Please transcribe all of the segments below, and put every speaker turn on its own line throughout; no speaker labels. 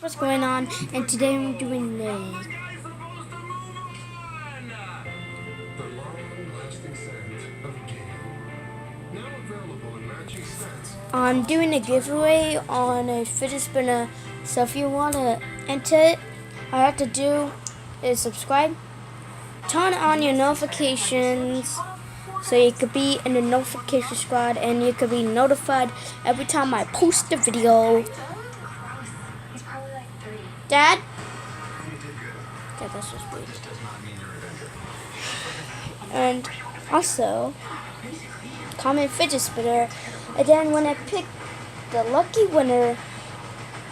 What's going on? And today I'm doing the I'm doing a giveaway on a fidget spinner. So if you want to enter it, all you have to do is subscribe, turn on your notifications so you could be in the notification squad and you could be notified every time I post a video. Dad? Yeah, that's just weird. And also, comment fidget spinner. And then when I pick the lucky winner,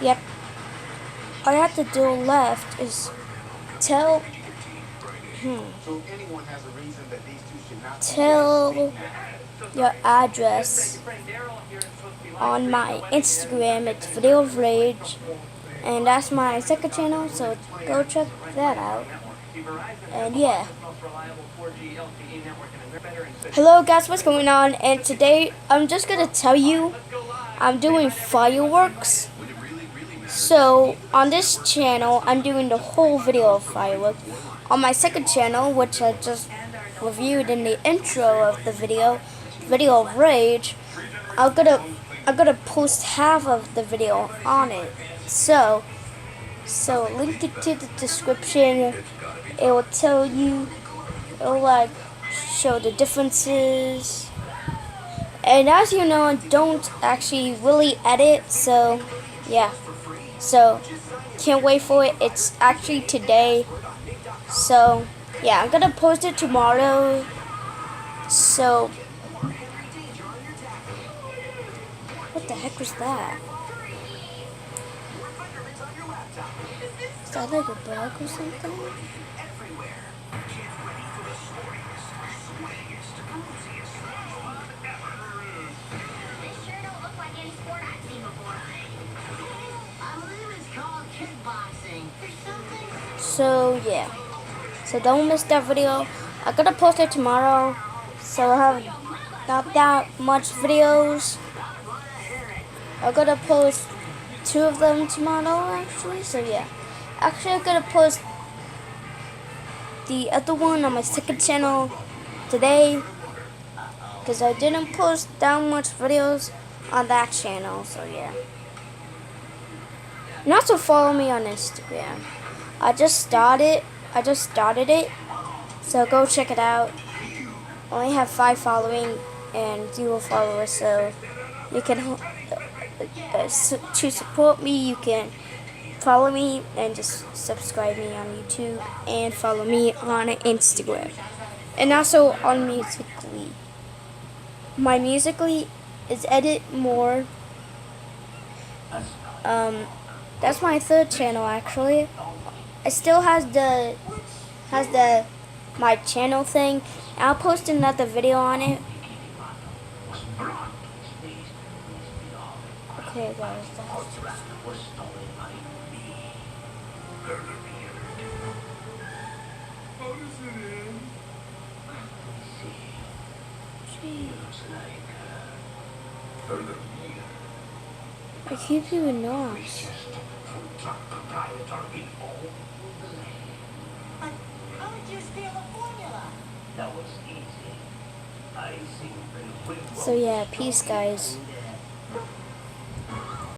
yep, all you have to do left is tell your address on my Instagram. It's Video of Rage, and that's my second channel, so go check that out. And yeah. Hello guys, what's going on? And today I'm just gonna tell you I'm doing fireworks. So on this channel I'm doing the whole video of fireworks. On my second channel, which I just reviewed in the intro of the video of Rage, I'm gonna post half of the video on it. So link it to the description. It will tell you, it'll like show the differences. And as you know, I don't actually really edit, so yeah. So can't wait for it. It's actually today. So yeah, I'm gonna post it tomorrow. So what the heck was that? Is that like a bug or something? So yeah, so don't miss that video. I'm gonna post it tomorrow, so I have not that much videos. I'm gonna post 2 of them tomorrow actually, so yeah. Actually I'm gonna post the other one on my second channel today, because I didn't post that much videos on that channel, so yeah. And also follow me on Instagram. I just started it, so go check it out. I only have 5 following and 0 followers, so you can to support me, you can follow me and just subscribe me on YouTube and follow me on Instagram. And also on Musically. My Musically is Edit More. That's my 3rd channel actually. It still has the my channel thing. I'll post another video on it. Okay guys, I keep doing noise. So yeah, peace guys.